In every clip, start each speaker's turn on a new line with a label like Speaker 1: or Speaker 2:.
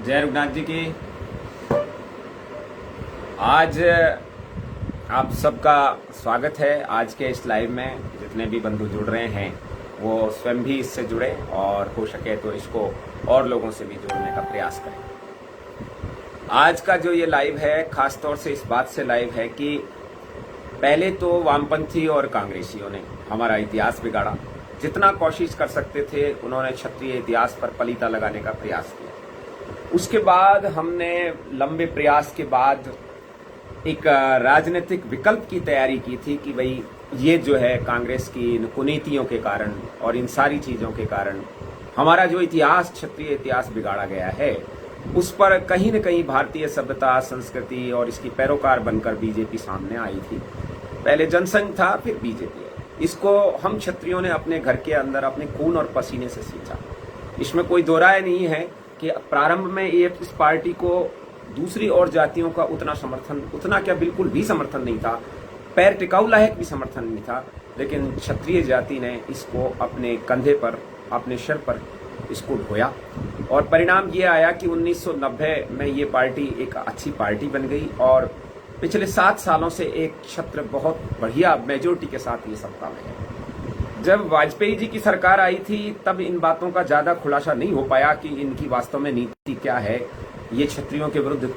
Speaker 1: जय रघुनाथ जी की। आज आप सबका स्वागत है। आज के इस लाइव में जितने भी बंधु जुड़ रहे हैं वो स्वयं भी इससे जुड़े और हो सके तो इसको और लोगों से भी जोड़ने का प्रयास करें। आज का जो ये लाइव है खास तौर से इस बात से लाइव है कि पहले तो वामपंथी और कांग्रेसियों ने हमारा इतिहास बिगाड़ा। जितना कोशिश कर सकते थे उन्होंने क्षत्रिय इतिहास पर पलीता लगाने का प्रयास किया। उसके बाद हमने लंबे प्रयास के बाद एक राजनीतिक विकल्प की तैयारी की थी कि भाई ये जो है कांग्रेस की इन कुनीतियों के कारण और इन सारी चीजों के कारण हमारा जो इतिहास क्षत्रिय इतिहास बिगाड़ा गया है उस पर कहीं न कहीं भारतीय सभ्यता संस्कृति और इसकी पैरोकार बनकर बीजेपी सामने आई थी। पहले जनसंघ था, फिर बीजेपी है। इसको हम क्षत्रियों ने अपने घर के अंदर अपने खून और पसीने से सींचा। इसमें कोई दो राय नहीं है कि प्रारंभ में ये इस पार्टी को दूसरी और जातियों का उतना क्या बिल्कुल भी समर्थन नहीं था, पैर टिकाऊ लायक भी समर्थन नहीं था, लेकिन क्षत्रिय जाति ने इसको अपने कंधे पर अपने सिर पर इसको ढोया और परिणाम ये आया कि 1990 में ये पार्टी एक अच्छी पार्टी बन गई और पिछले 7 सालों से एक क्षत्र बहुत बढ़िया मेजोरिटी के साथ ये सत्ता में है। जब वाजपेयी जी की सरकार आई थी तब इन बातों का ज्यादा खुलासा नहीं हो पाया कि इनकी वास्तव में नीति क्या है, ये क्षत्रियों के विरुद्ध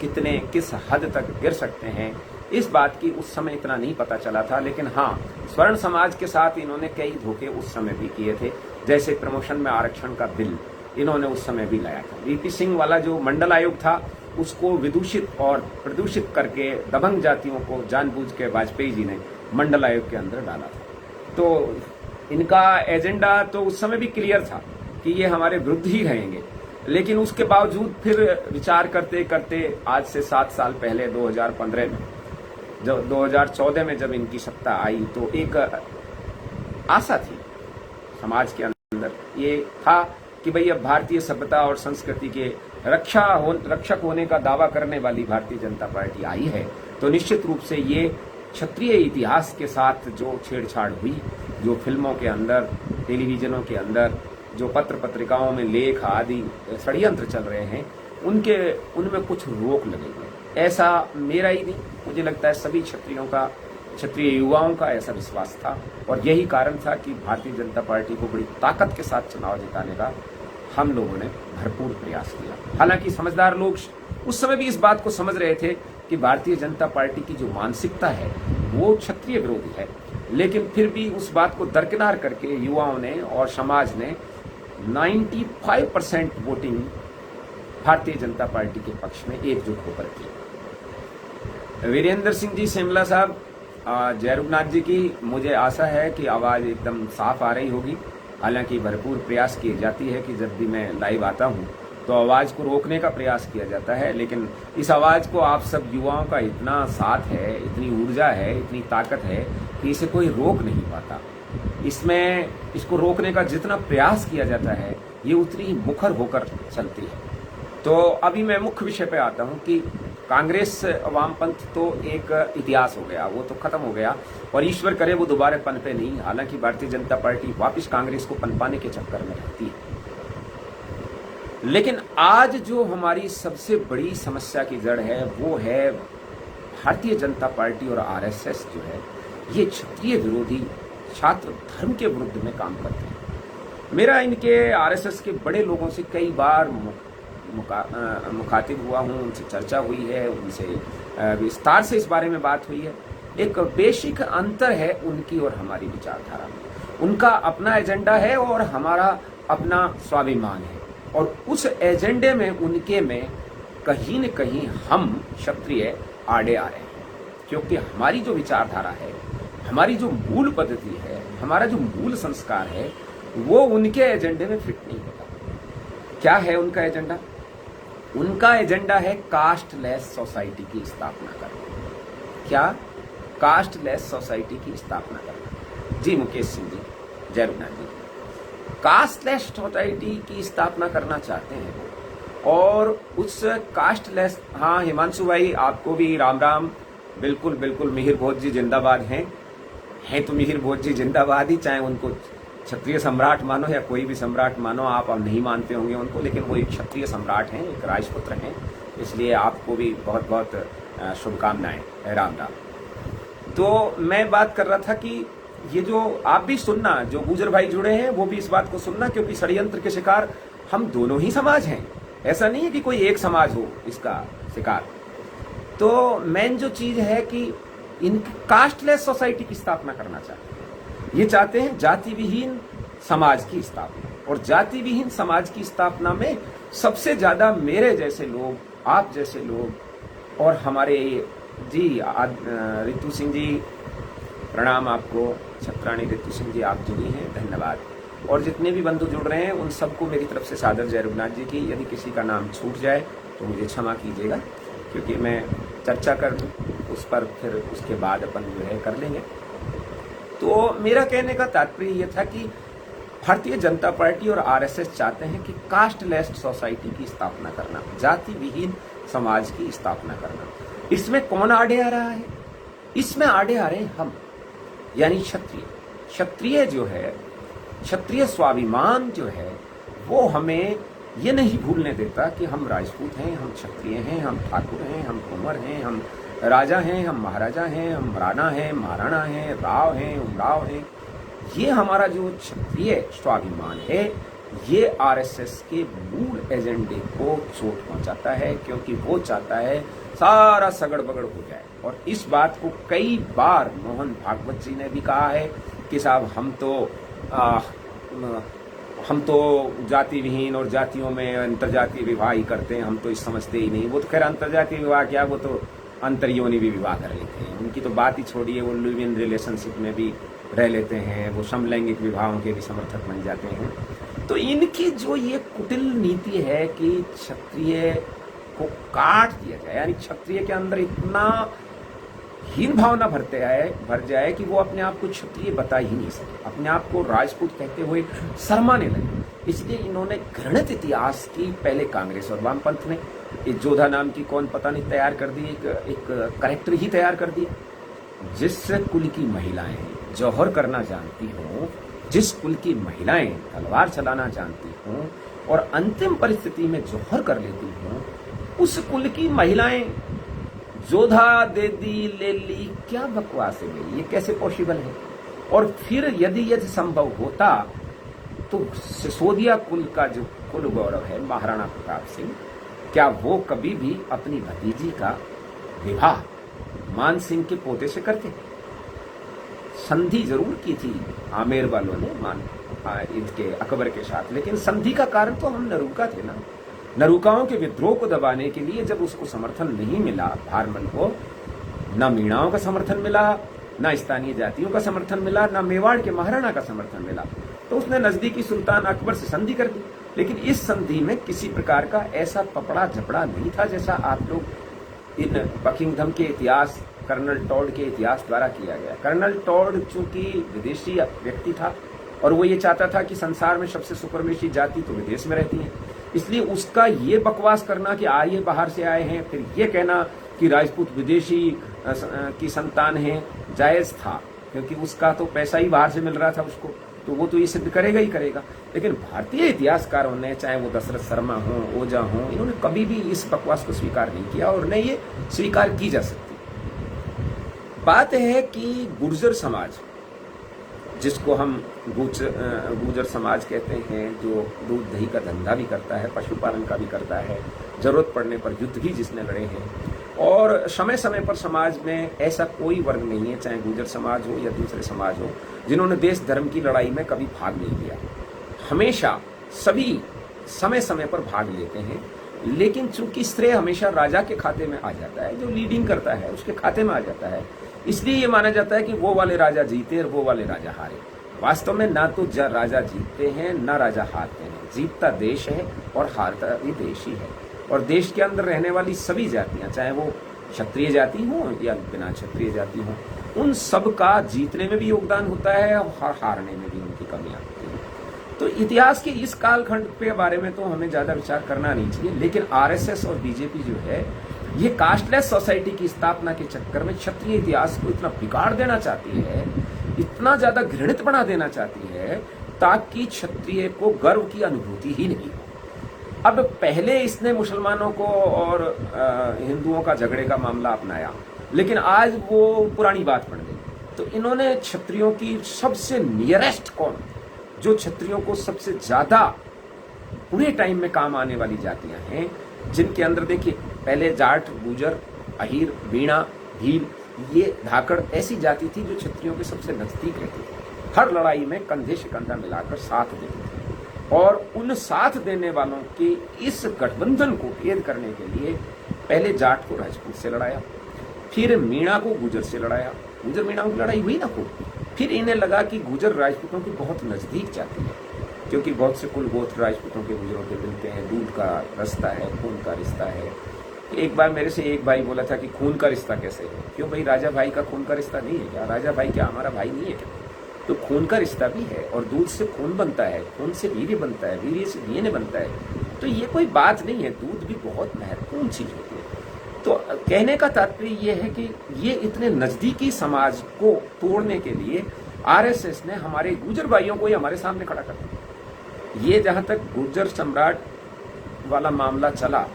Speaker 1: किस हद तक गिर सकते हैं, इस बात की उस समय इतना नहीं पता चला था। लेकिन हाँ, स्वर्ण समाज के साथ इन्होंने कई धोखे उस समय भी किए थे। जैसे प्रमोशन में आरक्षण का बिल इन्होंने उस समय भी लाया था। वीपी सिंह वाला जो मंडल आयोग था उसको विदूषित और प्रदूषित करके दबंग जातियों को जानबूझ के वाजपेयी जी ने मंडल आयोग के अंदर डाला था। तो इनका एजेंडा तो उस समय भी क्लियर था कि ये हमारे विरुद्ध ही रहेंगे, लेकिन उसके बावजूद फिर विचार करते करते आज से 7 साल पहले 2015 में जब 2014 में जब इनकी सत्ता आई तो एक आशा थी समाज के अंदर, ये था कि भाई अब भारतीय सभ्यता और संस्कृति के रक्षक होने का दावा करने वाली भारतीय जनता पार्टी आई है तो निश्चित रूप से ये क्षत्रिय इतिहास के साथ जो छेड़छाड़ हुई, जो फिल्मों के अंदर टेलीविजनों के अंदर जो पत्र पत्रिकाओं में लेख आदि षड्यंत्र चल रहे हैं उनमें कुछ रोक लगेगी, ऐसा मेरा ही नहीं, मुझे लगता है सभी क्षत्रिय युवाओं का ऐसा विश्वास था। और यही कारण था कि भारतीय जनता पार्टी को बड़ी ताकत के साथ चुनाव जिताने का हम लोगों ने भरपूर प्रयास किया। हालांकि समझदार लोग उस समय भी इस बात को समझ रहे थे कि भारतीय जनता पार्टी की जो मानसिकता है वो क्षत्रिय विरोधी है, लेकिन फिर भी उस बात को दरकिनार करके युवाओं ने और समाज ने 95% वोटिंग भारतीय जनता पार्टी के पक्ष में एकजुट होकर की। वीरेंद्र सिंह जी शिमला साहब, जय रघुनाथ जी की, मुझे आशा है कि आवाज एकदम साफ आ रही होगी। हालांकि भरपूर प्रयास की जाती है कि जब भी मैं लाइव आता हूं तो आवाज को रोकने का प्रयास किया जाता है, लेकिन इस आवाज को आप सब युवाओं का इतना साथ है, इतनी ऊर्जा है, इतनी ताकत है कि इसे कोई रोक नहीं पाता। इसको रोकने का जितना प्रयास किया जाता है ये उतनी ही मुखर होकर चलती है। तो अभी मैं मुख्य विषय पे आता हूं कि कांग्रेस वामपंथ तो एक इतिहास हो गया, वो तो खत्म हो गया और ईश्वर करे वो दोबारा पनपे नहीं। हालांकि भारतीय जनता पार्टी वापस कांग्रेस को पनपाने के चक्कर में रहती है। लेकिन आज जो हमारी सबसे बड़ी समस्या की जड़ है वो है भारतीय जनता पार्टी और आरएसएस जो है ये क्षत्रिय विरोधी छात्र धर्म के विरुद्ध में काम करते हैं। मेरा इनके आरएसएस के बड़े लोगों से कई बार मुखातिब हुआ हूं, उनसे चर्चा हुई है, उनसे विस्तार से इस बारे में बात हुई है। एक बेसिक अंतर है उनकी और हमारी विचारधारा में। उनका अपना एजेंडा है और हमारा अपना स्वाभिमान है, और उस एजेंडे में उनके में कहीं न कहीं हम क्षत्रिय आड़े आ रहे हैं, क्योंकि हमारी जो विचारधारा है, हमारी जो मूल पद्धति है, हमारा जो मूल संस्कार है वो उनके एजेंडे में फिट नहीं होता। क्या है उनका एजेंडा? उनका एजेंडा है कास्टलेस सोसाइटी की स्थापना करना। क्या? कास्टलेस सोसाइटी की स्थापना करना। जी मुकेश सिंह जी, जय रघुनाथ जी, कास्टलेस सोसाइटी की स्थापना करना चाहते हैं वो, और उस कास्टलेस, हाँ हिमांशु भाई आपको भी राम राम, बिल्कुल बिल्कुल, मिहिर भोज जी जिंदाबाद हैं तो मिहिर भोज जी जिंदाबाद ही, चाहे उनको क्षत्रिय सम्राट मानो या कोई भी सम्राट मानो, आप अब नहीं मानते होंगे उनको, लेकिन वो एक क्षत्रिय सम्राट हैं, एक राजपुत्र हैं, इसलिए आपको भी बहुत बहुत शुभकामनाएं। राम राम। तो मैं बात कर रहा था कि ये जो आप भी सुनना, जो गुजर भाई जुड़े हैं वो भी इस बात को सुनना, क्योंकि षड्यंत्र के शिकार हम दोनों ही समाज हैं, ऐसा नहीं है कि कोई एक समाज हो इसका शिकार। तो मेन जो चीज है कि इन कास्टलेस सोसाइटी की स्थापना करना चाहते हैं। ये चाहते हैं जाति विहीन समाज की स्थापना, और जाति विहीन समाज की स्थापना में सबसे ज्यादा मेरे जैसे लोग, आप जैसे लोग, और हमारे जी रितु सिंह जी, प्रणाम आपको, छत्राणी रितु सिंह जी आप जुड़ी हैं, धन्यवाद। और जितने भी बंधु जुड़ रहे हैं उन सबको मेरी तरफ से सादर जय रघुनाथ जी की। यदि किसी का नाम छूट जाए तो मुझे क्षमा कीजिएगा, क्योंकि मैं चर्चा कर उस पर, फिर उसके बाद अपन जो है कर लेंगे। तो मेरा कहने का तात्पर्य यह था कि भारतीय जनता पार्टी और आरएसएस चाहते हैं कि कास्टलेस सोसाइटी की स्थापना करना, जाति विहीन समाज की स्थापना करना। इसमें कौन आड़े आ रहा है? इसमें आड़े आ रहे हैं हम, यानी क्षत्रिय। क्षत्रिय जो है, क्षत्रिय स्वाभिमान जो है, वो हमें ये नहीं भूलने देता कि हम राजपूत हैं, हम क्षत्रिय हैं, हम ठाकुर हैं, हम कुंवर हैं, हम राजा हैं, हम महाराजा हैं, हम राणा हैं, महाराणा हैं, राव हैं, उमराव हैं। ये हमारा जो क्षत्रिय स्वाभिमान है, ये आरएसएस के मूल एजेंडे को चोट पहुंचाता है, क्योंकि वो चाहता है सारा सगड़ बगड़ हो जाए। और इस बात को कई बार मोहन भागवत जी ने भी कहा है कि साहब हम तो जाति विहीन और जातियों में अंतर्जातीय विवाह ही करते हैं, हम तो इस समझते ही नहीं। वो तो खैर अंतर्जातीय विवाह क्या, वो तो अंतर्योनि भी विवाह कर लेते हैं, उनकी तो बात ही छोड़िए। वो लिव इन रिलेशनशिप में भी रह लेते हैं, वो समलैंगिक विवाहों के भी समर्थक बन जाते हैं। तो इनकी जो ये कुटिल नीति है कि क्षत्रिय को काट दिया जाए, यानी क्षत्रिय के अंदर इतना हीन भावना भर जाए कि वो अपने आप को क्षत्रिय बता ही नहीं सके, अपने आप को राजपूत कहते हुए शर्माने लगे। इसलिए इन्होंने घृणित इतिहास की पहले कांग्रेस और वामपंथ ने एक जोधा नाम की कौन पता नहीं तैयार कर दी, एक कैरेक्टर ही तैयार कर दिया। जिस कुल की महिलाएं जौहर करना जानती हों, जिस कुल की महिलाएं तलवार चलाना जानती हों और अंतिम परिस्थिति में जौहर कर लेती हों, उस कुल की महिलाएं जोधा दे दी ले ली, क्या बकवास है भाई, ये कैसे पॉसिबल है? और फिर यदि संभव होता तो सिसोदिया कुल का जो कुल गौरव है महाराणा प्रताप सिंह, क्या वो कभी भी अपनी भतीजी का विवाह मान सिंह के पोते से करते? संधि जरूर की थी आमेर वालों ने इनके अकबर के साथ, लेकिन संधि का कारण तो हम नरूका थे ना। नरूकाओं के विद्रोह को दबाने के लिए जब उसको समर्थन नहीं मिला, भारमल को न मीणाओं का समर्थन मिला, न स्थानीय जातियों का समर्थन मिला, न मेवाड़ के महाराणा का समर्थन मिला, तो उसने नजदीकी सुल्तान अकबर से संधि कर दी। लेकिन इस संधि में किसी प्रकार का ऐसा पपड़ा झपड़ा नहीं था जैसा आप लोग इन बकिंगम के इतिहास, कर्नल टॉड के इतिहास द्वारा किया गया। कर्नल टॉड चूंकि विदेशी व्यक्ति था और वो ये चाहता था कि संसार में सबसे सुपरमेशी जाति तो विदेश में रहती है, इसलिए उसका ये बकवास करना कि आइए बाहर से आए हैं, फिर ये कहना कि राजपूत विदेशी की संतान है, जायज था, क्योंकि उसका तो पैसा ही बाहर से मिल रहा था उसको, तो वो तो ये सिद्ध करेगा ही करेगा। लेकिन भारतीय इतिहासकारों ने, चाहे वो दशरथ शर्मा हो, ओझा हो, इन्होंने कभी भी इस बकवास को स्वीकार नहीं किया और न ये स्वीकार की जा सकती। बात है कि गुर्जर समाज, जिसको हम गुर्जर समाज कहते हैं, जो दूध दही का धंधा भी करता है, पशुपालन का भी करता है, जरूरत पड़ने पर युद्ध भी जिसने लड़े हैं, और समय समय पर समाज में ऐसा कोई वर्ग नहीं है, चाहे गुर्जर समाज हो या दूसरे समाज हो, जिन्होंने देश धर्म की लड़ाई में कभी भाग नहीं लिया। हमेशा सभी समय समय पर भाग लेते हैं, लेकिन चूंकि श्रेय हमेशा राजा के खाते में आ जाता है, जो लीडिंग करता है उसके खाते में आ जाता है, इसलिए ये माना जाता है कि वो वाले राजा जीते और वो वाले राजा हारे। वास्तव में ना तो राजा जीतते हैं ना राजा हारते हैं, जीतता देश है और हारता भी देश ही है। और देश के अंदर रहने वाली सभी जातियां, चाहे वो क्षत्रिय जाति हो या बिना क्षत्रिय जाति हो, उन सब का जीतने में भी योगदान होता है और हारने में भी उनकी कमियां होती हैं। तो इतिहास के इस कालखंड के बारे में तो हमें ज्यादा विचार करना नहीं चाहिए, लेकिन आरएसएस और बीजेपी जो है, ये कास्टलेस सोसाइटी की स्थापना के चक्कर में क्षत्रिय इतिहास को इतना बिगाड़ देना चाहती है, इतना ज्यादा घृणित बना देना चाहती है ताकि क्षत्रिय को गर्व की अनुभूति ही नहीं हो। अब पहले इसने मुसलमानों को और हिंदुओं का झगड़े का मामला अपनाया, लेकिन आज वो पुरानी बात बन गई। तो इन्होंने क्षत्रियों की सबसे नियरेस्ट कौन, जो क्षत्रियों को सबसे ज्यादा पूरे टाइम में काम आने वाली जातियां हैं, जिनके अंदर देखिए पहले जाट, गुजर, अहीर, बीणा, भील, ये धाकड़ ऐसी जाति थी जो क्षत्रियों के सबसे नजदीक रहती थी। हर लड़ाई में कंधे से कंधा मिलाकर साथ देती थी, और उन साथ देने वालों के इस गठबंधन को भेद करने के लिए पहले जाट को राजपूत से लड़ाया, फिर मीणा को गुजर से लड़ाया। गुजर मीणा की लड़ाई हुई ना खूब। फिर इन्हें लगा कि गुजर राजपूतों की बहुत नजदीक जाती है, क्योंकि बहुत से कुल गोत्र राजपूतों के गुजरों के मिलते हैं, दूध का रास्ता है, खून का रिश्ता है। एक बार मेरे से एक भाई बोला था कि खून का रिश्ता कैसे है? क्यों भाई, राजा भाई का खून का रिश्ता नहीं है क्या? राजा भाई क्या हमारा भाई नहीं है क्या? तो खून का रिश्ता भी है, और दूध से खून बनता है, खून से वीर्य बनता है, वीर्य से डीएनए बनता है। तो ये कोई बात नहीं है, दूध भी बहुत महत्वपूर्ण चीज होती है। तो कहने का तात्पर्य ये है कि ये इतने नजदीकी समाज को तोड़ने के लिए आरएसएस ने हमारे गुर्जर भाइयों को ही हमारे सामने खड़ा कर दिया। ये जहां तक गुर्जर सम्राट वाला मामला चला,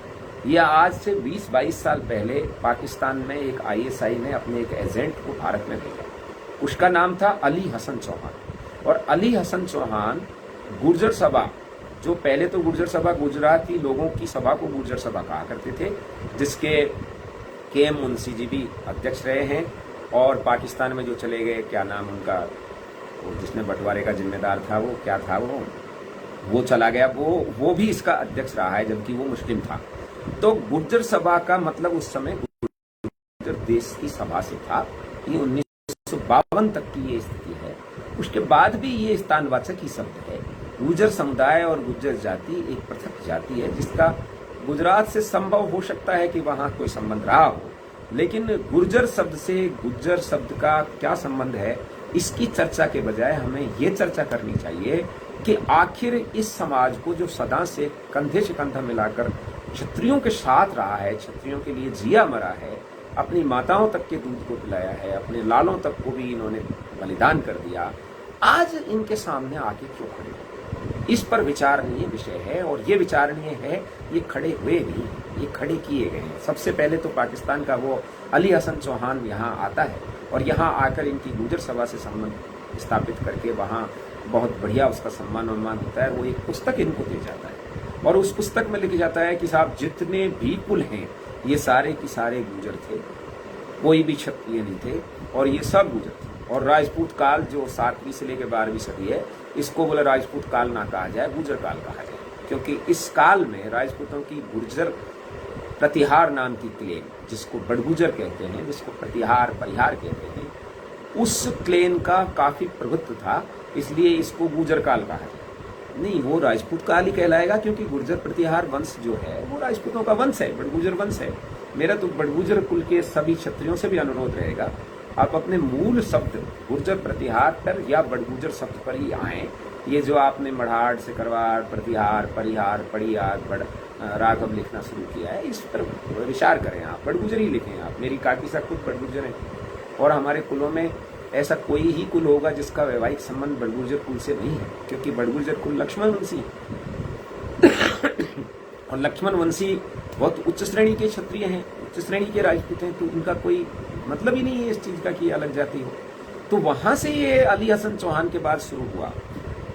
Speaker 1: यह आज से 20-22 साल पहले पाकिस्तान में एक आईएसआई ने अपने एक एजेंट को भारत में भेजा। उसका नाम था अली हसन चौहान, और अली हसन चौहान गुर्जर सभा, जो पहले तो गुर्जर सभा गुजराती लोगों की सभा को गुर्जर सभा कहा करते थे, जिसके के मुंशी जी भी अध्यक्ष रहे हैं, और पाकिस्तान में जो चले गए, क्या नाम उनका, वो जिसने बंटवारे का जिम्मेदार था, वो क्या था, वो चला गया, वो भी इसका अध्यक्ष रहा है, जबकि वो मुस्लिम था। तो गुर्जर सभा का मतलब उस समय गुर्जर देश की सभा से था। ये 1952 तक की ये स्थिति है। उसके बाद भी ये स्थानवाचक ही शब्द है। गुर्जर समुदाय और गुर्जर जाति एक पृथक जाति है, जिसका गुजरात से संभव हो सकता है कि वहां कोई संबंध रहा हो, लेकिन गुर्जर शब्द से गुर्जर शब्द का क्या संबंध है, इसकी चर्चा के बजाय हमें ये चर्चा करनी चाहिए कि आखिर इस समाज को जो सदा से कंधे से कंधा मिलाकर क्षत्रियों के साथ रहा है, क्षत्रियों के लिए जिया मरा है, अपनी माताओं तक के दूध को पिलाया है, अपने लालों तक को भी इन्होंने बलिदान कर दिया, आज इनके सामने आके क्यों खड़े? इस पर विचारणीय विषय है, और ये विचारणीय है, ये खड़े हुए भी, ये खड़े किए गए हैं। सबसे पहले तो पाकिस्तान का वो अली हसन चौहान यहाँ आता है, और यहाँ आकर इनकी गुर्जर सभा से संबंध स्थापित करके वहाँ बहुत बढ़िया उसका सम्मान उन्मान होता है। वो एक पुस्तक इनको दे जाता है, और उस पुस्तक में लिखा जाता है कि साहब जितने भी कुल हैं, ये सारे की सारे गुर्जर थे, कोई भी क्षत्रिय नहीं थे, और ये सब गुर्जर थे। और राजपूत काल जो 7वीं से लेकर 12वीं सदी है, इसको बोले राजपूत काल ना कहा जाए, गुर्जर काल कहा जाए, क्योंकि इस काल में राजपूतों की गुर्जर प्रतिहार नाम की क्लेन, जिसको बड़गुजर कहते हैं, जिसको प्रतिहार परिहार कहते हैं, उस क्लेन का काफी प्रभुत्व था, इसलिए इसको गुर्जर काल कहा जाए। नहीं, वो राजपूत काल ही कहलाएगा, क्योंकि गुर्जर प्रतिहार वंश जो है वो राजपूतों का वंश है, बड़गुजर वंश है। मेरा तो बड़गुजर कुल के सभी क्षत्रियों से भी अनुरोध रहेगा, आप अपने मूल शब्द गुर्जर प्रतिहार पर या बड़गुजर शब्द पर ही आए। ये जो आपने मढ़ाड़ से करवाड़, प्रतिहार, परिहार, पड़ियार, बड़ राघव लिखना शुरू किया है, इस पर विचार करें, आप बड़गुजर ही लिखें। आप, मेरी काकी साहब खुद बड़गुजर है, और हमारे कुलों में ऐसा कोई ही कुल होगा जिसका वैवाहिक संबंध बड़गुजर कुल से नहीं है, क्योंकि बड़गुजर कुल लक्ष्मण वंशी और लक्ष्मण वंशी बहुत उच्च श्रेणी के क्षत्रिय हैं, उच्च श्रेणी के राजपूत हैं, तो उनका कोई मतलब ही नहीं है इस चीज का कि अलग जाति हो। तो वहां से ये अली हसन चौहान के बाद शुरू हुआ।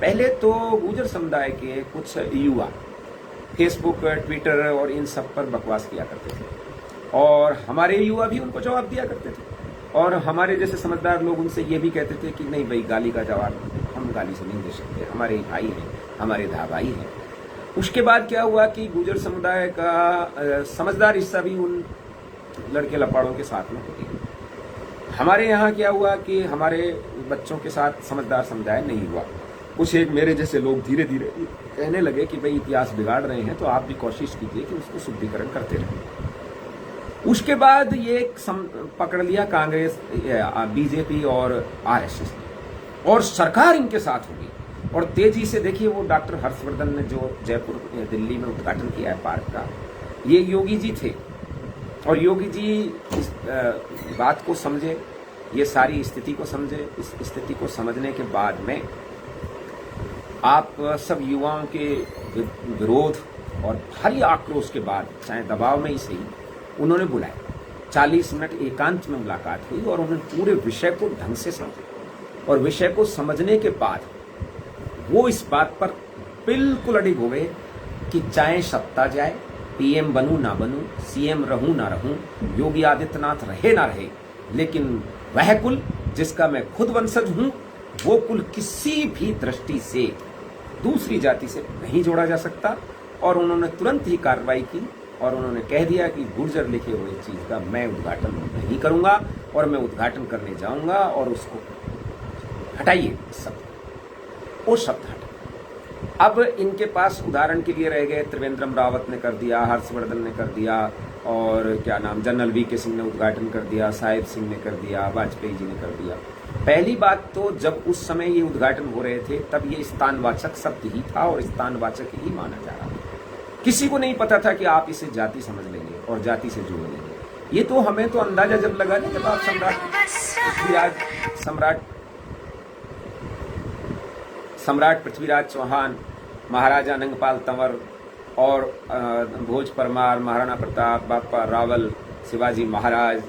Speaker 1: पहले तो गुर्जर समुदाय के कुछ युवा फेसबुक, ट्विटर और इन सब पर बकवास किया करते थे, और हमारे युवा भी उनको जवाब दिया करते थे, और हमारे जैसे समझदार लोग उनसे ये भी कहते थे कि नहीं भाई, गाली का जवाब हम गाली से नहीं दे सकते, हमारे भाई हैं, हमारे भाई हैं। उसके बाद क्या हुआ कि गुर्जर समुदाय का समझदार हिस्सा भी उन लड़के लपाड़ों के साथ में होती है। हमारे यहाँ क्या हुआ कि हमारे बच्चों के साथ समझदार समुदाय नहीं हुआ। कुछ एक मेरे जैसे लोग धीरे धीरे कहने लगे कि भाई इतिहास बिगाड़ रहे हैं, तो आप भी कोशिश कीजिए कि उसको शुद्धिकरण करते रहें। उसके बाद ये पकड़ लिया कांग्रेस, बीजेपी और आरएसएस, और सरकार इनके साथ होगी। और तेजी से देखिए, वो डॉक्टर हर्षवर्धन ने जो जयपुर दिल्ली में उद्घाटन किया है पार्क का, ये योगी जी थे, और योगी जी इस बात को समझे, ये सारी स्थिति को समझे। इस स्थिति को समझने के बाद में आप सब युवाओं के विरोध और भारी आक्रोश के बाद, चाहे दबाव में ही सही, उन्होंने बुलाया। 40 मिनट एकांत में मुलाकात हुई और उन्होंने पूरे विषय को ढंग से समझा और विषय को समझने के बाद वो इस बात पर बिल्कुल अडिग हो गए कि चाहे सत्ता जाए, पीएम बनूं ना बनूं, सीएम रहूं ना रहूं, योगी आदित्यनाथ रहे ना रहे, लेकिन वह कुल जिसका मैं खुद वंशज हूं, वो कुल किसी भी दृष्टि से दूसरी जाति से नहीं जोड़ा जा सकता। और उन्होंने तुरंत ही कार्रवाई की और उन्होंने कह दिया कि गुर्जर लिखे हुए चीज का मैं उद्घाटन नहीं करूंगा और मैं उद्घाटन करने जाऊंगा और उसको हटाइए शब्द, वो शब्द हटा। अब इनके पास उदाहरण के लिए रह गए, त्रिवेंद्रम रावत ने कर दिया, हर्षवर्धन ने कर दिया, और क्या नाम, जनरल वीके सिंह ने उद्घाटन कर दिया, साहिब सिंह ने कर दिया, वाजपेयी जी ने कर दिया। पहली बात तो जब उस समय ये उद्घाटन हो रहे थे तब ये स्थानवाचक शब्द ही था और स्थानवाचक ही माना जा रहा था। किसी को नहीं पता था कि आप इसे जाति समझ लेंगे और जाति से जोड़ लेंगे। ये तो हमें तो अंदाजा जब लगा ना, जब आप सम्राट पृथ्वीराज चौहान, महाराजा नंगपाल तंवर और भोज परमार, महाराणा प्रताप, बापा रावल, शिवाजी महाराज,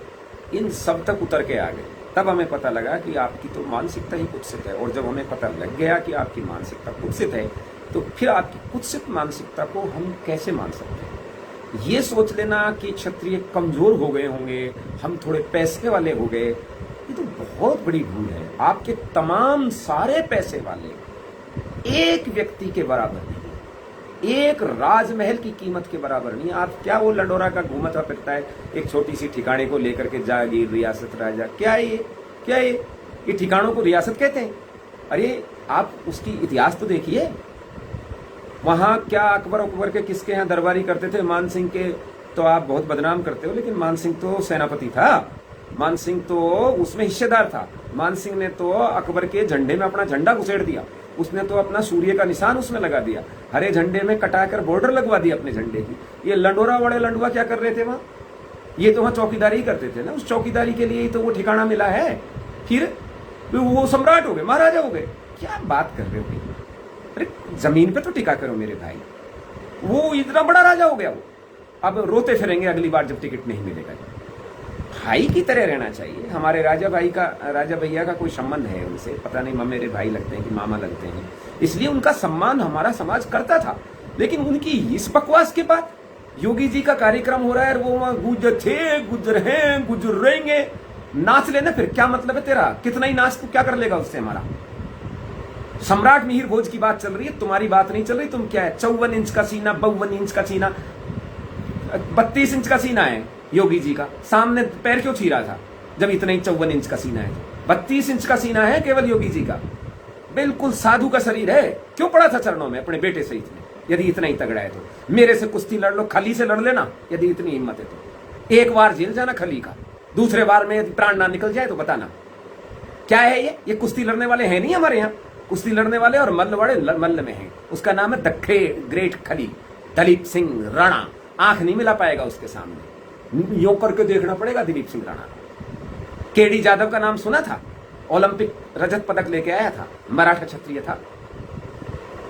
Speaker 1: इन सब तक उतर के आ गए, तब हमें पता लगा कि आपकी तो मानसिकता ही कुत्सित है। और जब हमें पता लग गया कि आपकी मानसिकता कुत्सित है, तो फिर आपकी कुत्सित मानसिकता को हम कैसे मान सकते हैं? ये सोच लेना कि क्षत्रिय कमजोर हो गए होंगे, हम थोड़े पैसे वाले हो गए, ये तो बहुत बड़ी भूल है। आपके तमाम सारे पैसे वाले एक व्यक्ति के बराबर नहीं, एक राजमहल की कीमत के बराबर नहीं। आप क्या वो लंडोरा का घूमता फिरता है एक छोटी सी ठिकाने को लेकर के, जागीर, रियासत, राजा, क्या है ये? क्या है ये ठिकानों को रियासत कहते हैं? अरे आप उसकी इतिहास तो देखिए। वहां क्या अकबर के किसके यहाँ दरबारी करते थे? मान सिंह के तो आप बहुत बदनाम करते हो, लेकिन मान सिंह तो सेनापति था, मान सिंह तो उसमें हिस्सेदार था। मान सिंह ने तो अकबर के झंडे में अपना झंडा घुसेड़ दिया, उसने तो अपना सूर्य का निशान उसमें लगा दिया, हरे झंडे में कटाकर बॉर्डर लगवा दी अपने झंडे की। ये लंडोरा वाले लंडुआ क्या कर रहे थे वहां? ये तो वहां चौकीदारी ही करते थे ना, उस चौकीदारी के लिए ही तो वो ठिकाना मिला है। फिर वो सम्राट हो गए, महाराजा हो गए। क्या बात कर रहे हो भाई? अरे जमीन पे तो टिका करो मेरे भाई। वो इतना बड़ा राजा हो गया, वो अब रोते फिरेंगे अगली बार जब टिकट नहीं मिलेगा। भाई की तरह रहना चाहिए। हमारे राजा भैया का कोई संबंध है उनसे, पता नहीं मेरे भाई लगते हैं कि मामा लगते हैं, इसलिए उनका सम्मान हमारा समाज करता था। लेकिन उनकी इस बकवास के बाद योगी जी का कार्यक्रम हो रहा है, वो वहां गुजर थे, गुजर हैं, गुजर रहेंगे, नाच लेना। फिर क्या मतलब है तेरा? कितना ही नाच, तू क्या कर लेगा उससे? हमारा सम्राट मिहिर भोज की बात चल रही है, तुम्हारी बात नहीं चल रही। तुम क्या है, 54 इंच का सीना, 52 इंच का सीना, 32 इंच का सीना है योगी जी का। सामने पैर क्यों छी रहा था जब इतना ही 54 इंच का सीना है? 32 इंच का सीना है केवल योगी जी का। बिल्कुल साधु का शरीर है। क्यों पड़ा था चरणों में अपने बेटे सहित में? यदि इतना ही तगड़ा है तो मेरे से कुश्ती लड़ लो, खली से लड़ लेना यदि इतनी हिम्मत है तो। एक बार जेल जाना खली का, दूसरे बार में यदि प्राण ना निकल जाए तो बताना क्या है ये कुश्ती लड़ने वाले हैं नहीं हमारे यहाँ। कुश्ती लड़ने वाले और मल्ल वाले मल्ल में हैं। उसका नाम है द ग्रेट खली, दलीप सिंह राणा। आंख नहीं मिला पाएगा उसके सामने, यो करके देखना पड़ेगा दिलीप सिंह राणा। केडी जादव का नाम सुना था? ओलंपिक रजत पदक लेके आया था, मराठा क्षत्रिय था।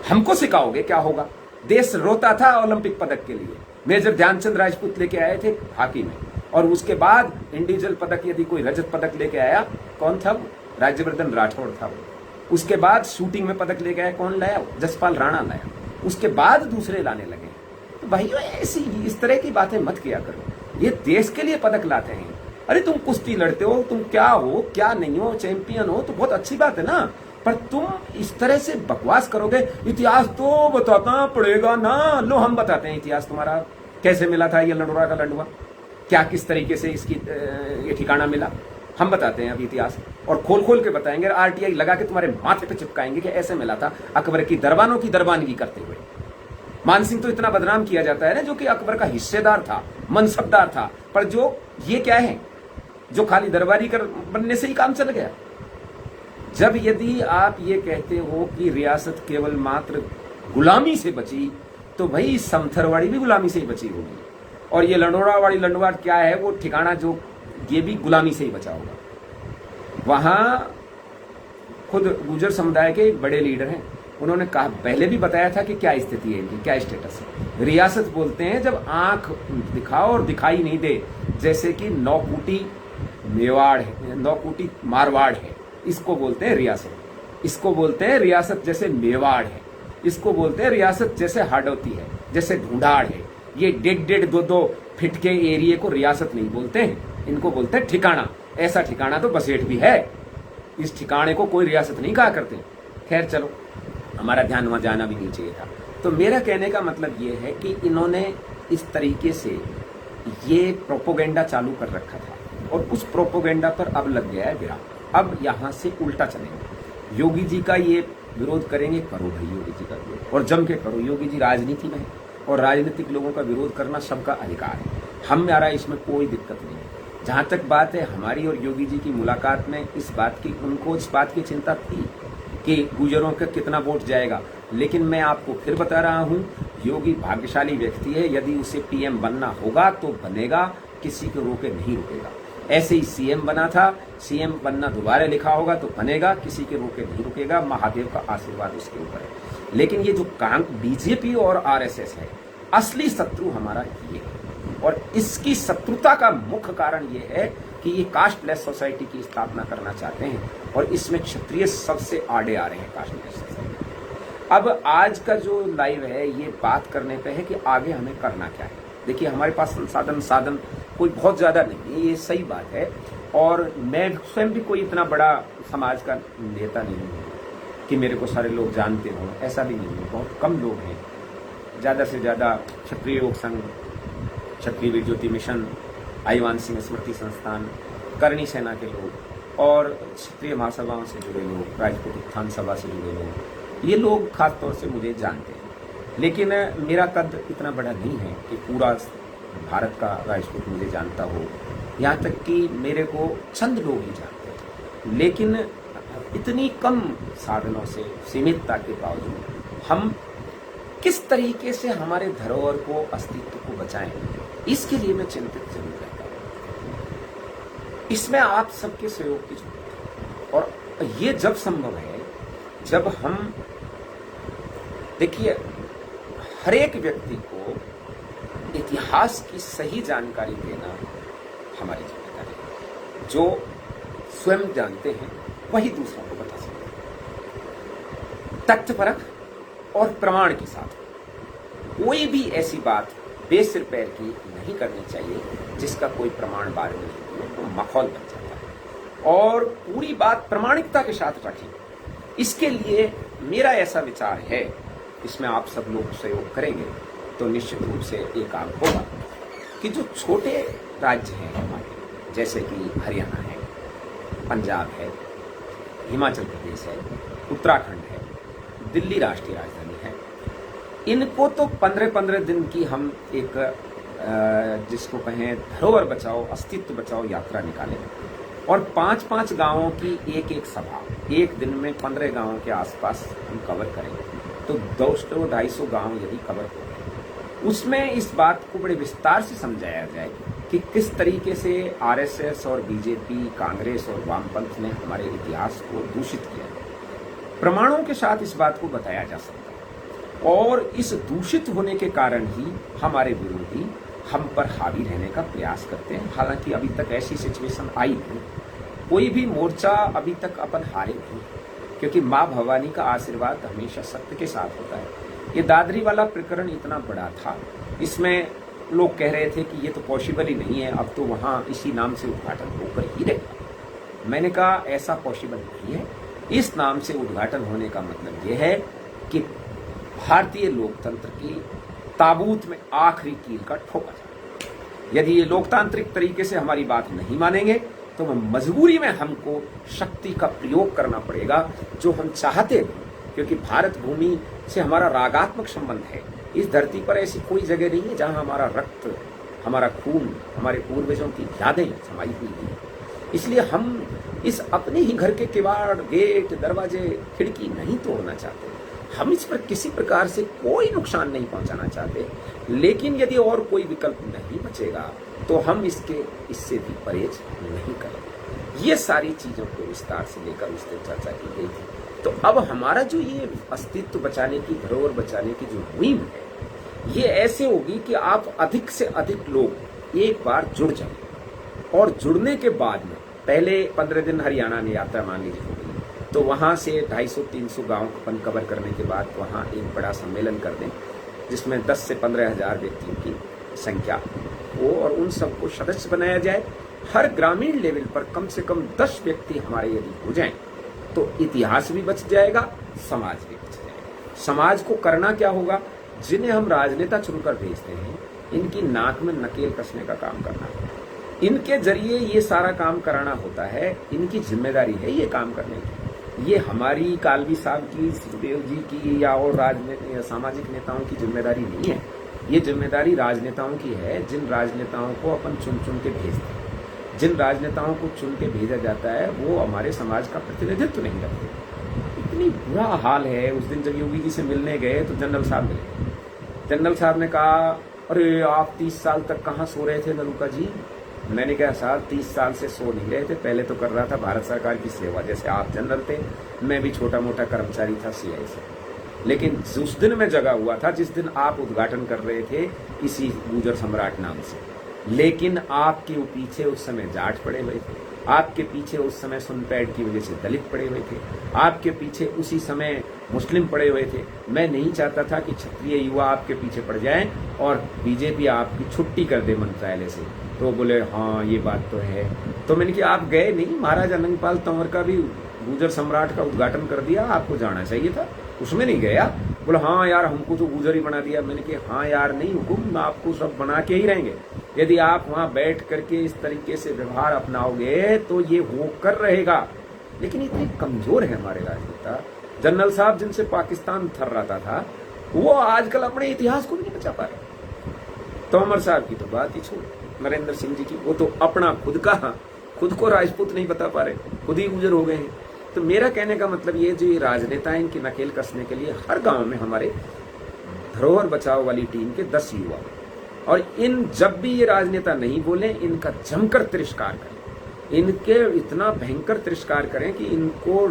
Speaker 1: हमको सिखाओगे क्या होगा? देश रोता था ओलंपिक पदक के लिए। मेजर ध्यानचंद राजपूत लेके आए थे हॉकी में, और उसके बाद इंडिविजुअल पदक यदि कोई रजत पदक लेके आया, कौन था वो? राज्यवर्धन राठौड़ था वो। उसके बाद शूटिंग में पदक लेके आया, कौन लाया? जसपाल राणा लाया। उसके बाद दूसरे लाने लगे। तो भाइयों ऐसी इस तरह की बातें मत किया करो। ये देश के लिए पदक लाते हैं। अरे तुम कुश्ती लड़ते हो, तुम क्या हो क्या नहीं हो, चैंपियन हो तो बहुत अच्छी बात है ना, पर तुम इस तरह से बकवास करोगे। इतिहास तो बताना पड़ेगा ना। लो हम बताते हैं इतिहास तुम्हारा कैसे मिला था ये लंडोरा का लंडुआ, क्या किस तरीके से इसकी ये ठिकाना मिला, हम बताते हैं अब इतिहास। और खोल खोल के बताएंगे, आरटीआई लगा के तुम्हारे माथे पे चिपकाएंगे कि ऐसे मिला था अकबर की दरबानों की दरबानगी करते हुए। मान सिंह तो इतना बदनाम किया जाता है ना, जो कि अकबर का हिस्सेदार था, मनसबदार था, पर जो ये क्या है, जो खाली दरबारी कर बनने से ही काम चल गया। जब यदि आप ये कहते हो कि रियासत केवल मात्र गुलामी से बची, तो भाई समथरवाड़ी भी गुलामी से ही बची होगी, और ये लंडोरा वाली लंडवाड़ क्या है, वो ठिकाना जो ये भी गुलामी से ही बचा होगा। वहां खुद गुर्जर समुदाय के बड़े लीडर हैं, उन्होंने कहा, पहले भी बताया था कि क्या स्थिति है इनकी, क्या स्टेटस है। रियासत बोलते हैं जब आंख दिखाओ और दिखाई नहीं दे, जैसे कि नौकूटी मेवाड़ है, नौकूटी मारवाड़ है, इसको बोलते हैं रियासत। इसको बोलते हैं रियासत जैसे मेवाड़ है, इसको बोलते हैं रियासत जैसे हाडोती है, जैसे ढूंढाड़ है। ये 1.5-2 फीट के एरिए को रियासत नहीं बोलते हैं, इनको बोलते हैं ठिकाना। ऐसा ठिकाना तो बसेठ भी है, इस ठिकाने को कोई रियासत नहीं कहा करते। खैर चलो, हमारा ध्यान वहां जाना भी नहीं चाहिए था। तो मेरा कहने का मतलब ये है कि इन्होंने इस तरीके से ये प्रोपोगेंडा चालू कर रखा था और उस प्रोपोगेंडा पर अब लग गया है विराम। अब यहां से उल्टा चलेंगे, योगी जी का ये विरोध करेंगे, करो भाई योगी जी का विरोध, और जम के करो। योगी जी राजनीति में है और राजनीतिक लोगों का विरोध करना सबका अधिकार है, हमारा इसमें कोई दिक्कत नहीं है। जहां तक बात है हमारी और योगी जी की मुलाकात में, इस बात की, उनको इस बात की चिंता थी कि गुजरों का कितना वोट जाएगा, लेकिन मैं आपको फिर बता रहा हूं, योगी भाग्यशाली व्यक्ति है। यदि उसे पीएम बनना होगा तो बनेगा, किसी को रोके नहीं रुकेगा। ऐसे ही सीएम बना था, सीएम बनना दोबारा लिखा होगा तो बनेगा, किसी के रोके नहीं रुकेगा। महादेव का आशीर्वाद उसके ऊपर है। लेकिन ये जो बीजेपी और आरएसएस है, असली शत्रु हमारा ये है, और इसकी शत्रुता का मुख्य कारण ये है कि ये कास्टलेस सोसाइटी की स्थापना करना चाहते हैं और इसमें क्षत्रिय सबसे आड़े आ रहे हैं कास्टलेस सोसाइटी। अब आज का जो लाइव है ये बात करने पे है कि आगे हमें करना क्या है। देखिए, हमारे पास साधन कोई बहुत ज्यादा नहीं है, ये सही बात है, और मैं स्वयं भी कोई इतना बड़ा समाज का नेता नहीं हूँ कि मेरे को सारे लोग जानते हों, ऐसा भी नहीं है। बहुत कम लोग हैं, ज्यादा से ज्यादा क्षत्रिय योग संघ, क्षत्रिय वीर ज्योति मिशन, आईवान सिंह स्मृति संस्थान, करणी सेना के लोग और क्षत्रिय महासभाओं से जुड़े लोग, राजपूत उत्थान सभा से जुड़े लोग, ये लोग खासतौर से मुझे जानते हैं। लेकिन मेरा कद इतना बड़ा नहीं है कि पूरा भारत का राजपूत मुझे जानता हो, यहाँ तक कि मेरे को चंद लोग ही जानते हैं। लेकिन इतनी कम साधनों से, सीमितता के बावजूद हम किस तरीके से हमारे धरोहर को, अस्तित्व को बचाएं, इसके लिए मैं चिंतित जरूर रहता हूं। इसमें आप सबके सहयोग की जरूरत है, और ये जब संभव है जब हम, देखिए, हर एक व्यक्ति को इतिहास की सही जानकारी देना हमारी जिम्मेदारी है। जो स्वयं जानते हैं वही दूसरों को बता सकते हैं, तथ्यपरक और प्रमाण के साथ। कोई भी ऐसी बात बेसिर पैर की नहीं करनी चाहिए जिसका कोई प्रमाण बाद में नहीं, तो माहौल बन जाता है। और पूरी बात प्रमाणिकता के साथ रखें। इसके लिए मेरा ऐसा विचार है, इसमें आप सब लोग सहयोग करेंगे तो निश्चित रूप से ये काम होगा कि जो छोटे राज्य हैं हमारे, जैसे कि हरियाणा है, पंजाब है, हिमाचल प्रदेश है, उत्तराखंड है, दिल्ली राष्ट्रीय राजधानी है, इनको तो 15-15 दिन की हम एक जिसको कहें धरोहर बचाओ, अस्तित्व बचाओ यात्रा निकालें, और 5-5 गांवों की एक सभा एक दिन में 15 गांवों के आसपास हम कवर करें, तो 200-250 गांव यदि कवर हो गए, उसमें इस बात को बड़े विस्तार से समझाया जाए कि किस तरीके से आरएसएस और बीजेपी, कांग्रेस और वामपंथ ने हमारे इतिहास को दूषित किया। प्रमाणों के साथ इस बात को बताया जा सकता है, और इस दूषित होने के कारण ही हमारे विरोधी हम पर हावी रहने का प्रयास करते हैं। हालांकि अभी तक ऐसी सिचुएशन आई नहीं, कोई भी मोर्चा अभी तक अपन हारे नहीं, क्योंकि माँ भवानी का आशीर्वाद हमेशा सत्य के साथ होता है। ये दादरी वाला प्रकरण इतना बड़ा था, इसमें लोग कह रहे थे कि ये तो पॉसिबल ही नहीं है, अब तो वहां इसी नाम से उद्घाटन होकर ही रहेगा। मैंने कहा ऐसा पॉसिबल नहीं है। इस नाम से उद्घाटन होने का मतलब ये है कि भारतीय लोकतंत्र की ताबूत में आखिरी कील का ठोका जाए। यदि ये लोकतांत्रिक तरीके से हमारी बात नहीं मानेंगे तो मजबूरी में हमको शक्ति का प्रयोग करना पड़ेगा, जो हम चाहते हैं, क्योंकि भारत भूमि से हमारा रागात्मक संबंध है। इस धरती पर ऐसी कोई जगह नहीं है जहां हमारा रक्त, हमारा खून, हमारे पूर्वजों की यादें समाई हुई हैं। इसलिए हम इस अपने ही घर के किवाड़, गेट, दरवाजे, खिड़की नहीं तोड़ना चाहते। हम इस पर किसी प्रकार से कोई नुकसान नहीं पहुंचाना चाहते। लेकिन यदि और कोई विकल्प नहीं बचेगा तो हम इससे भी परहेज नहीं करेंगे। ये सारी चीजों को विस्तार से लेकर उस दिन चर्चा की गई थी। तो अब हमारा जो ये अस्तित्व बचाने की, धरोहर बचाने की जो मुहिम है, ये ऐसे होगी कि आप अधिक से अधिक लोग एक बार जुड़ जाएं, और जुड़ने के बाद में पहले 15 दिन हरियाणा में यात्रा मान लीजिए हो गई, तो वहां से 250-300 गांव अपन कवर करने के बाद वहां एक बड़ा सम्मेलन कर दें, जिसमें 10 से 15 हजार व्यक्तियों की संख्या हो, और उन सबको सदस्य बनाया जाए। हर ग्रामीण लेवल पर कम से कम 10 व्यक्ति हमारे यदि हो जाएं, तो इतिहास भी बच जाएगा, समाज भी बच जाएगा। समाज को करना क्या होगा, जिन्हें हम राजनेता चुनकर भेजते हैं, इनकी नाक में नकेल कसने का काम करना है। इनके जरिए ये सारा काम कराना होता है, इनकी जिम्मेदारी है ये काम करने की। ये हमारी कालवी साहब की, सुखदेव जी की या और राजनीति सामाजिक नेताओं की जिम्मेदारी नहीं है। ये जिम्मेदारी राजनेताओं की है, जिन राजनेताओं को अपन चुन चुन के भेजते हैं। जिन राजनेताओं को चुन के भेजा जाता है वो हमारे समाज का प्रतिनिधित्व नहीं करते। इतनी बुरा हाल है। उस दिन जब योगी जी से मिलने गए तो जनरल साहब मिले। जनरल साहब ने कहा, अरे आप 30 साल तक कहाँ सो रहे थे नलूका जी? मैंने कहा साहब 30 साल से सो नहीं रहे थे, पहले तो कर रहा था भारत सरकार की सेवा। जैसे आप जनरल थे, मैं भी छोटा मोटा कर्मचारी था सीआई से। लेकिन उस दिन मैं जगा हुआ था जिस दिन आप उद्घाटन कर रहे थे किसी गुजर सम्राट नाम से। लेकिन आपके पीछे उस समय जाट पड़े हुए थे, आपके पीछे उस समय सुनपैठ की वजह से दलित पड़े हुए थे, आपके पीछे उसी समय मुस्लिम पड़े हुए थे। मैं नहीं चाहता था कि क्षत्रिय युवा आपके पीछे पड़ जाएं और बीजेपी आपकी छुट्टी कर दे मंत्रालय से। तो बोले हाँ ये बात तो है। तो मैंने कहा आप गए नहीं, महाराजा नंगपाल तंवर का भी गुजर सम्राट का उद्घाटन कर दिया, आपको जाना चाहिए था, उसमें नहीं गया। बोला हाँ यार हमको तो गुजर ही बना दिया। मैंने कहा हाँ यार नहीं हुकुम, आपको सब बना के ही रहेंगे। यदि आप वहां बैठ करके इस तरीके से व्यवहार अपनाओगे तो ये होकर रहेगा। लेकिन इतने कमजोर है हमारे राजनेता। जनरल साहब जिनसे पाकिस्तान थर्राता था, वो आजकल अपने इतिहास को भी नहीं बचा पा रहे। तोमर साहब की तो बात ही छोड़, नरेंद्र सिंह जी की, वो तो अपना खुद को राजपूत नहीं बता पा रहे, खुद ही गुजर हो गए हैं। तो मेरा कहने का मतलब ये जो ये राजनेता है, इनकी नकेल कसने के लिए हर गांव में हमारे धरोहर बचाओ वाली टीम के 10 युवा, और इन जब भी ये राजनेता नहीं बोले इनका जमकर तिरस्कार करें, इनके इतना भयंकर तिरस्कार करें कि इनको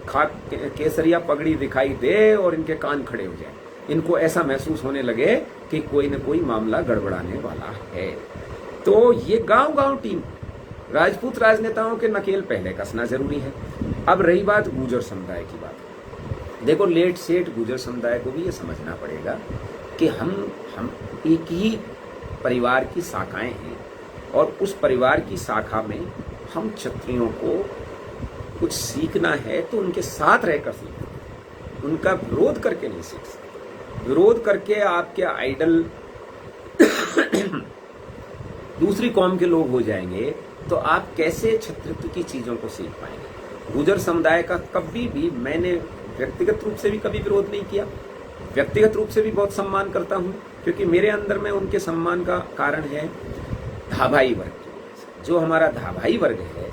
Speaker 1: केसरिया पगड़ी दिखाई दे और इनके कान खड़े हो जाए। इनको ऐसा महसूस होने लगे कि कोई न कोई मामला गड़बड़ाने वाला है। तो ये गांव-गांव टीम राजपूत राजनेताओं के नकेल पहले कसना जरूरी है। अब रही बात गुर्जर समुदाय की बात, देखो लेट सेठ गुर्जर समुदाय को भी ये समझना पड़ेगा कि हम एक ही परिवार की शाखाएं हैं, और उस परिवार की शाखा में हम क्षत्रियों को कुछ सीखना है तो उनके साथ रहकर सीखना, उनका विरोध करके नहीं सीख सकते। विरोध करके आपके आइडल दूसरी कौम के लोग हो जाएंगे तो आप कैसे क्षत्रित्व की चीजों को सीख पाएंगे। गुर्जर समुदाय का कभी भी मैंने व्यक्तिगत रूप से भी कभी विरोध नहीं किया, व्यक्तिगत रूप से भी बहुत सम्मान करता हूं, क्योंकि मेरे अंदर में उनके सम्मान का कारण है धाबाई वर्ग। जो हमारा धाबाई वर्ग है,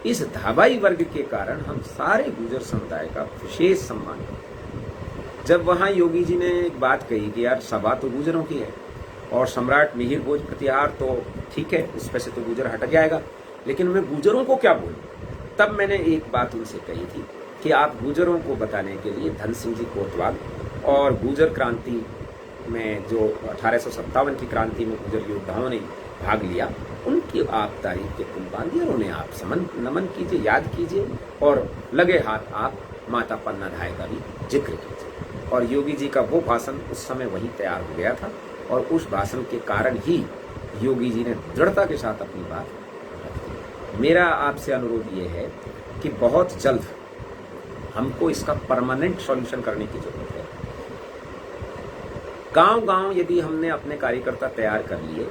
Speaker 1: इस धाबाई वर्ग के कारण हम सारे गुर्जर समुदाय का विशेष सम्मान करते। जब वहां योगी जी ने एक बात कही कि यार सभा तो गुर्जरों की है और सम्राट मिहिर भोज प्रतिहार तो ठीक है, उस पर से तो गुर्जर हट जाएगा, लेकिन मैं गुर्जरों को क्या बोलूं, तब मैंने एक बात उनसे कही थी कि आप गुर्जरों को बताने के लिए धन सिंह जी कोतवाल और गुर्जर क्रांति में जो 1857 की क्रांति में गुर्जर योद्धाओं ने भाग लिया, उनकी आप तारीफ के पुल बांधिए और उन्हें आप नमन कीजिए, याद कीजिए, और लगे हाथ आप माता पन्नाधाय का भी जिक्र कीजिए। और योगी जी का वो भाषण उस समय वही तैयार हो गया था, और उस भाषण के कारण ही योगी जी ने दृढ़ता के साथ अपनी बात रखी। मेरा आपसे अनुरोध ये है कि बहुत जल्द हमको इसका परमानेंट सॉल्यूशन करने की जरूरत है। गांव-गांव यदि हमने अपने कार्यकर्ता तैयार कर लिए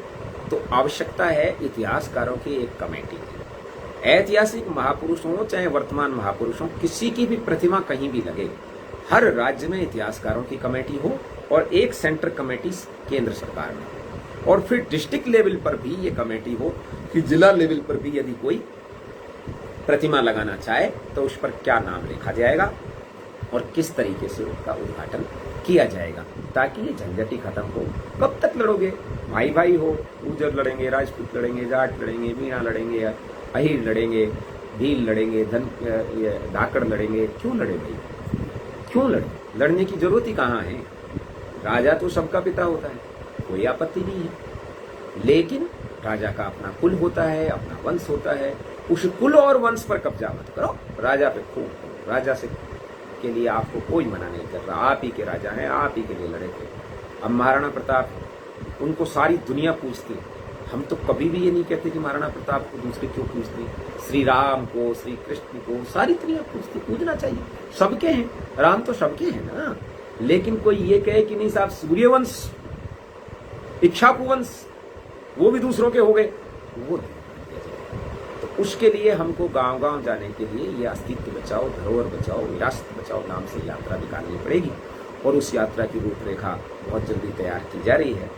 Speaker 1: तो आवश्यकता है इतिहासकारों की एक कमेटी की। ऐतिहासिक महापुरुष हो चाहे वर्तमान महापुरुष हो, किसी की भी प्रतिमा कहीं भी लगे, हर राज्य में इतिहासकारों की कमेटी हो और एक सेंटर कमेटी केंद्र सरकार में, और फिर डिस्ट्रिक्ट लेवल पर भी ये कमेटी हो कि जिला लेवल पर भी यदि कोई प्रतिमा लगाना चाहे तो उस पर क्या नाम लिखा जाएगा और किस तरीके से उसका उद्घाटन किया जाएगा, ताकि ये झंझट ही खत्म हो। कब तक लड़ोगे? भाई भाई हो, गुर्जर लड़ेंगे, राजपूत लड़ेंगे, जाट लड़ेंगे, मीणा लड़ेंगे, अहीर लड़ेंगे, भील लड़ेंगे, धाकड़ लड़ेंगे। क्यों लड़े भाई, क्यों लड़े? लड़ने की जरूरत ही कहाँ है? राजा तो सबका पिता होता है, कोई आपत्ति नहीं है, लेकिन राजा का अपना कुल होता है, अपना वंश होता है। उस कुल और वंश पर कब्जा मत करो, राजा पे खूब। राजा से के लिए आपको कोई मना नहीं कर रहा, आप ही के राजा हैं, आप ही के लिए लड़े थे। अब महाराणा प्रताप, उनको सारी दुनिया पूछती, हम तो कभी भी ये नहीं कहते कि महाराणा प्रताप को दूसरे क्यों पूछते। श्री राम को, श्री कृष्ण को सारी दुनिया पूछती, पूछना चाहिए, सबके हैं, राम तो सबके हैं ना। लेकिन कोई ये कहे कि नहीं साहब सूर्यवंश, इक्ष्वाकु वंश, वो भी दूसरों के हो गए, वो नहीं। तो उसके लिए हमको गांव गांव जाने के लिए ये अस्तित्व बचाओ, धरोहर बचाओ, विरासत बचाओ नाम से यात्रा निकालनी पड़ेगी। और उस यात्रा की रूपरेखा बहुत जल्दी तैयार की जा रही है।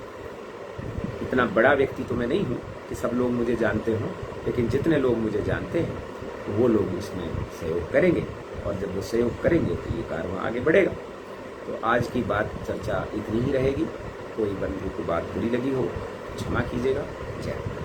Speaker 1: इतना बड़ा व्यक्ति तो मैं नहीं हूँ कि सब लोग मुझे जानते हों, लेकिन जितने लोग मुझे जानते हैं वो लोग इसमें सहयोग करेंगे, और जब वो सहयोग करेंगे तो ये कारवां आगे बढ़ेगा। तो आज की बात चर्चा इतनी ही रहेगी। कोई बंधु को बात बुरी लगी हो क्षमा कीजिएगा। जय हिंद।